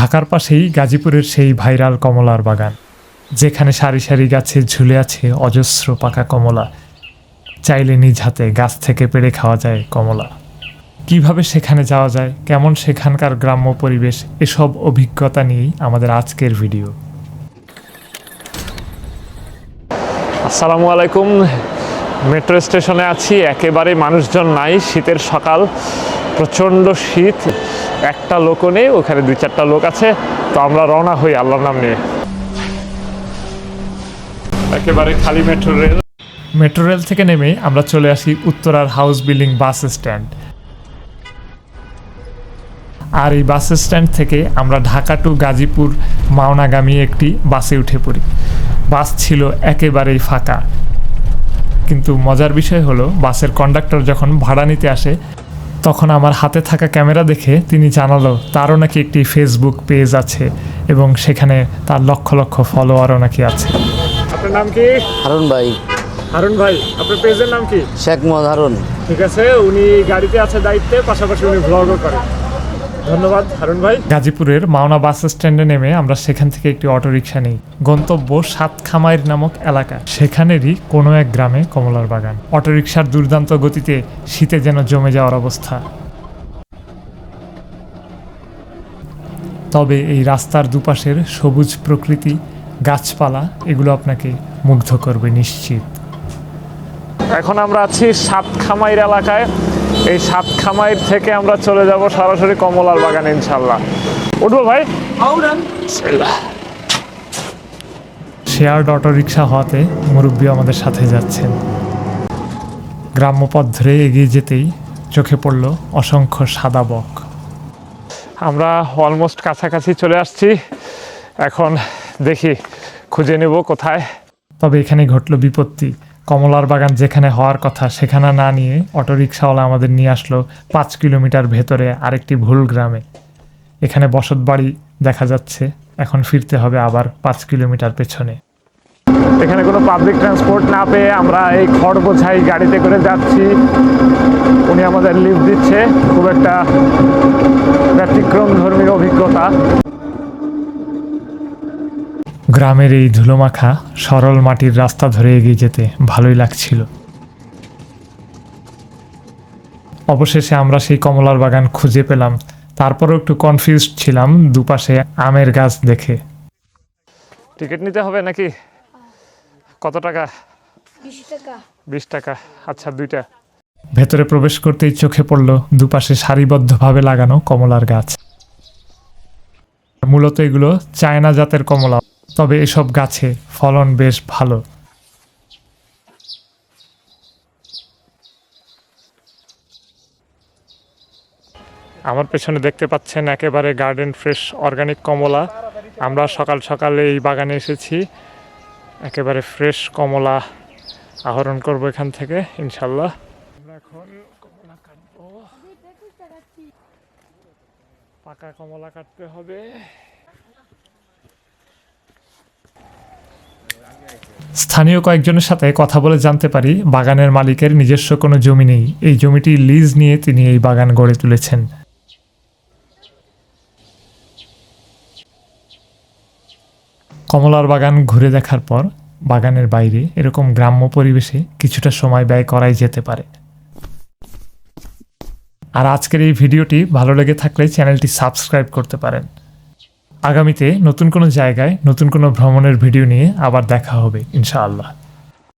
ঢাকার পাশেই গাজীপুরের সেই ভাইরাল কমলার বাগান, যেখানে সারি সারি গাছে ঝুলে আছে অজস্র পাকা কমলা। চাইলে নিজ হাতে গাছ থেকে পেড়ে খাওয়া যায় কমলা। কিভাবে সেখানে যাওয়া যায়, কেমন সেখানকার গ্রাম্য পরিবেশ, এসব অভিজ্ঞতা নিয়েই আমাদের আজকের ভিডিও। আসসালামু আলাইকুম। মেট্রো স্টেশনে আছি, একেবারে মানুষজন নাই। শীতের সকাল, প্রচণ্ড শীত, একটা লোকও নেই। ওখানে 2-4টা লোক আছে। তো আমরা রওনা হই আল্লাহর নাম নিয়ে। একেবারে খালি মেট্রো রেল। মেট্রো রেল থেকে নেমে আমরা চলে আসি উত্তরার হাউস বিল্ডিং বাস স্ট্যান্ড। আর এই বাস স্ট্যান্ড থেকে আমরা ঢাকা টু গাজীপুর মাওনাগামী একটি বাসে উঠে পড়ি। বাস ছিল একেবারেই ফাঁকা, কিন্তু মজার বিষয় হলো বাসের কন্ডাক্টর যখন ভাড়া নিতে আসে তখন আমার হাতে থাকা ক্যামেরা দেখে তিনি জানালো তারও নাকি একটি ফেসবুক পেজ আছে এবং সেখানে তার লক্ষ লক্ষ ফলোয়ারও নাকি আছে। আপনার নাম কি? হারুন ভাই। হারুন ভাই, আপনার পেজের নাম কি? শেখ মোহাম্মদ হারুন। ঠিক আছে, উনি গাড়িতে আছে দায়িত্বে, পাশাপাশি উনি ব্লগও করেন। ধন্যবাদ হারুন ভাই। গাজীপুরের মাওনা বাস স্ট্যান্ডে নেমে আমরা সেখান থেকে একটি অটোরিকশা নিই। গন্তব্য সাতখামাইর নামক এলাকা, সেখানেরই কোনো এক গ্রামে কমলার বাগান। অটোরিকশার দুর্দান্ত গতিতে শীতে যেন জমে যাওয়ার অবস্থা। তবে এই রাস্তার দুপাশের সবুজ প্রকৃতি, গাছপালা, এগুলো আপনাকে মুগ্ধ করবে নিশ্চিত। এখন আমরা আছি সাতখামাইর এলাকায়। এই সাতখামাইর থেকে আমরা চলে যাব সরাসরি কমলার বাগানে ইনশাল্লাহ। উঠবো ভাই? শেয়ার্ড অটোরিকশা হওয়াতে মুরব্বী আমাদের সাথে যাচ্ছেন। গ্রাম্য পথ ধরে এগিয়ে যেতেই চোখে পড়ল অসংখ্য সাদা বক। আমরা অলমোস্ট কাছাকাছি চলে আসছি। এখন দেখি খুঁজে নেব কোথায়। তবে এখানে ঘটল বিপত্তি। কমলার বাগান যেখানে হওয়ার কথা সেখানে না নিয়ে অটোরিকশাওয়ালা আমাদের নিয়ে আসলো 5 কিলোমিটার ভেতরে আরেকটি ভুল গ্রামে। এখানে বসত বাড়ি দেখা যাচ্ছে, এখন ফিরতে হবে আবার 5 কিলোমিটার পেছনে। এখানে কোনো পাবলিক ট্রান্সপোর্ট না পেয়ে আমরা এই খড় বোঝাই গাড়িতে করে যাচ্ছি। উনি আমাদের লিফট দিচ্ছে। খুব একটা ব্যতিক্রম ধর্মী অভিজ্ঞতা। গ্রামের এই ধুলোমাখা সরল মাটির রাস্তা ধরে এগিয়ে যেতে ভালোই লাগছিল। অবশেষে আমরা সেই কমলার বাগান খুঁজে পেলাম। তারপরও একটু কনফিউজড ছিলাম দুপাশে আমের গাছ দেখে। টিকিট নিতে হবে নাকি? কত টাকা? 20 টাকা। 20 টাকা। আচ্ছা, 2টা। ভেতরে প্রবেশ করতেই চোখে পড়ল দুপাশে সারিবদ্ধভাবে লাগানো কমলার গাছ। মূলত এগুলো চায়না জাতের কমলা, তবে এসব গাছে ফলন বেশ ভালো। আমার পেছনে দেখতে পাচ্ছেন একেবারে গার্ডেন ফ্রেশ অর্গানিক কমলা। আমরা সকাল সকালে এই বাগানে এসেছি, একেবারে ফ্রেশ কমলা আহরণ করব এখান থেকে ইনশাল্লাহ। আমরা এখন কমলা কাটবো। পাকা কমলা কাটতে হবে। স্থানীয় কয়েকজনের সাথে কথা বলে জানতে পারি বাগানের মালিকের নিজস্ব কোনো জমি নেই। এই জমিটি লিজ নিয়ে তিনি এই বাগান গড়ে তুলেছেন। কমলার বাগান ঘুরে দেখার পর বাগানের বাইরে এরকম গ্রাম্য পরিবেশে কিছুটা সময় ব্যয় করাই যেতে পারে। আর আজকের এই ভিডিওটি ভালো লেগে থাকলে চ্যানেলটি সাবস্ক্রাইব করতে পারেন। আগামীতে নতুন কোনো জায়গায় নতুন কোনো ভ্রমণের ভিডিও নিয়ে আবার দেখা হবে ইনশাআল্লাহ।